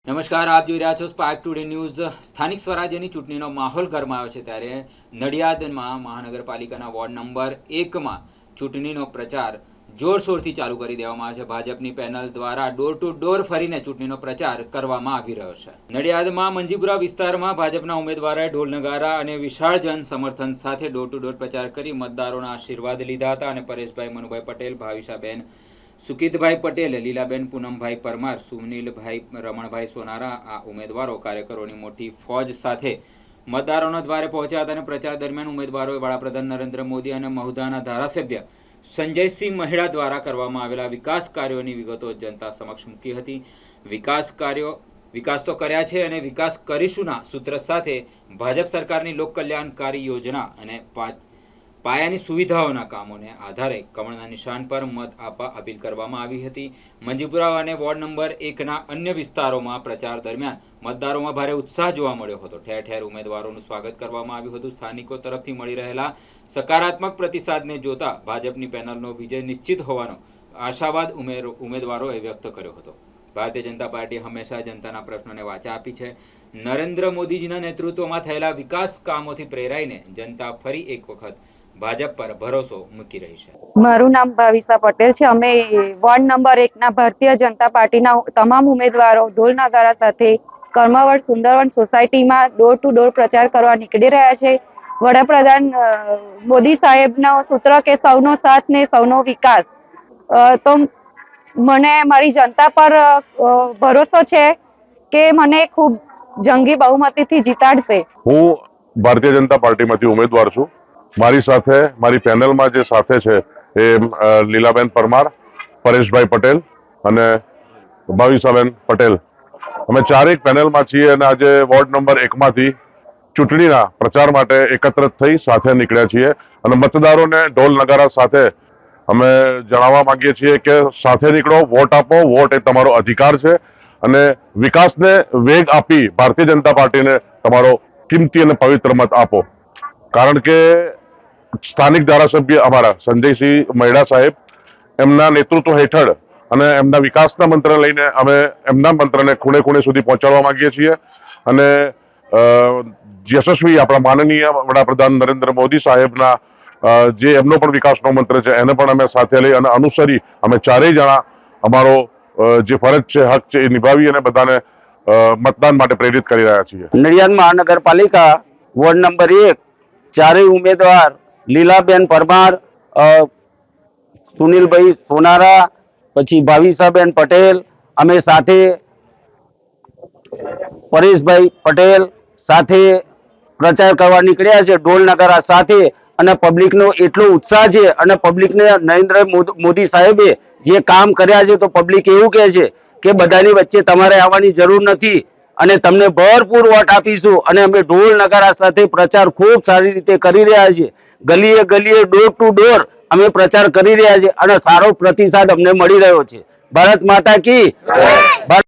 નમસ્કાર, આપ જોઈ રહ્યા છો સ્પાર્ક ટુડે ન્યૂઝ। સ્થાનિક સ્વરાજ્યની ચૂંટણીનો માહોલ ગરમાયો છે ત્યારે નડિયાદમાં મહાનગરપાલિકાના વોર્ડ નંબર 1માં ચૂંટણીનો પ્રચાર જોરશોરથી ચાલુ કરી દેવામાં આવ્યો છે। ભાજપની પેનલ દ્વારા ડોર ટુ ડોર ફરીને ચૂંટણીનો પ્રચાર કરવામાં આવી રહ્યો છે। નડિયાદમાં મંજીપુરા વિસ્તારમાં ભાજપના ઉમેદવારોએ ઢોલ નગારા અને વિશાળ જન સમર્થન સાથે ડોર ટુ ડોર પ્રચાર કરી મતદારોના આશીર્વાદ લીધા હતા અને પરેશભાઈ મનુભાઈ પટેલ, ભાવિશાબેન સુકિતભાઈ પટેલ, લીલાબેન પૂનમભાઈ પરમાર, સુનિલભાઈ રમણભાઈ સોનારા આ ઉમેદવારો કાર્યકરોની મોટી ફોજ સાથે મતદારોના દ્વારે પહોંચ્યા હતા અને પ્રચાર દરમિયાન ઉમેદવારોએ વડાપ્રધાન નરેન્દ્ર મોદી અને મહુધાના ધારાસભ્ય સંજયસિંહ મહેડા દ્વારા કરવામાં આવેલા વિકાસ કાર્યોની વિગતો જનતા સમક્ષ મૂકી હતી। વિકાસ તો કર્યા છે અને વિકાસ કરીશુંના સૂત્ર સાથે ભાજપ સરકારની લોકકલ્યાણકારી યોજના અને પાયાની સુવિધાઓના કામોને આધારે કમળના નિશાન પર મત આપવા અપીલ કરવામાં આવી હતી। મંજીપુરા અને વોર્ડ નંબર 1ના અન્ય વિસ્તારોમાં પ્રચાર દરમિયાન મતદારોમાં ભારે ઉત્સાહ જોવા મળ્યો હતો। ઠેર ઠેર ઉમેદવારોનું સ્વાગત કરવામાં આવ્યું હતું। સ્થાનિકો તરફથી મળી રહેલા સકારાત્મક પ્રતિસાદને જોતા ભાજપની પેનલનો વિજય નિશ્ચિત હોવાનો આશાવાદ ઉમેદવારોએ વ્યક્ત કર્યો હતો। ભારતીય જનતા પાર્ટી હંમેશા જનતાના પ્રશ્નોને વાચા આપી છે। નરેન્દ્ર મોદીજીના નેતૃત્વમાં થયેલા વિકાસ કામોથી પ્રેરાઈને જનતા ફરી એક વખત ભાજપ પર ભરોસો મૂકી રહી છે। મારું નામ ભાવિશા પટેલ છે। અમે વોર્ડ નંબર 1ના ભારતીય જનતા પાર્ટીના તમામ ઉમેદવારો ઢોલ નગારા સાથે કર્મવડ સુંદરવન સોસાયટીમાં ડોર ટુ ડોર પ્રચાર કરવા નીકળી રહ્યા છે। વડાપ્રધાન મોદી સાહેબનો સૂત્ર કે સૌનો સાથ ને સૌનો વિકાસ, તો મને મારી જનતા પર ભરોસો છે કે મને ખૂબ જંગી બહુમતીથી જીતાડશે। હું ભારતીય જનતા પાર્ટીમાંથી ઉમેદવાર છું। મારી સાથે મારી પેનલમાં જે સાથે છે એ લીલાબેન પરમાર, પરેશભાઈ પટેલ અને ભાવિશાબેન પટેલ, અમે ચારેક પેનલમાં છીએ અને આજે વોર્ડ નંબર 1માંથી ચૂંટણીના પ્રચાર માટે એકત્રિત થઈ સાથે નીકળ્યા છીએ અને મતદારોને ઢોલ નગારા સાથે અમે જણાવવા માંગીએ છીએ કે સાથે નીકળો, વોટ આપો, વોટ એ તમારો અધિકાર છે અને વિકાસને વેગ આપી ભારતીય જનતા પાર્ટીને તમારો કિંમતી અને પવિત્ર મત આપો। કારણ કે સ્થાનિક ધારાસભ્ય અમારા સંજયસિંહ મહેડા સાહેબ, એમના નેતૃત્વ હેઠળ અને એમના વિકાસના મંત્ર લઈને અમે એમના મંત્રને ખૂણે ખૂણે સુધી પહોંચાડવા માંગીએ છીએ અને યશસ્વી આપણા માનનીય વડાપ્રધાન નરેન્દ્ર મોદી સાહેબના જે એમનો પણ વિકાસનો મંત્ર છે એને પણ અમે સાથે લઈ અને અનુસરી અમે ચારેય જણા અમારો જે ફરજ છે, હક છે એ નિભાવી અને બધાને મતદાન માટે પ્રેરિત કરી રહ્યા છીએ। નડિયાદ મહાનગરપાલિકા વોર્ડ નંબર 1 ચારેય ઉમેદવાર લીલાબેન પરમાર, સુનિલભાઈ સોનારા, પછી ભાવિશાબેન પટેલ, અમે સાથે પરેશભાઈ પટેલ સાથે પ્રચાર કરવા નીકળ્યા છે ઢોલ નગારા સાથે અને પબ્લિકનો એટલો ઉત્સાહ છે અને પબ્લિકને નરેન્દ્ર મોદી સાહેબે જે કામ કર્યા છે તો પબ્લિક એવું કહે છે કે બધાની વચ્ચે તમારે આવવાની જરૂર નથી અને તમને ભરપૂર વોટ આપીશું અને અમે ઢોલ નગારા સાથે પ્રચાર ખૂબ સારી રીતે કરી રહ્યા છીએ। ગલીએ ગલીએ ડોર ટુ ડોર અમે પ્રચાર કરી રહ્યા છીએ અને સારો પ્રતિસાદ અમને મળી રહ્યો છે। ભારત માતા કી જય।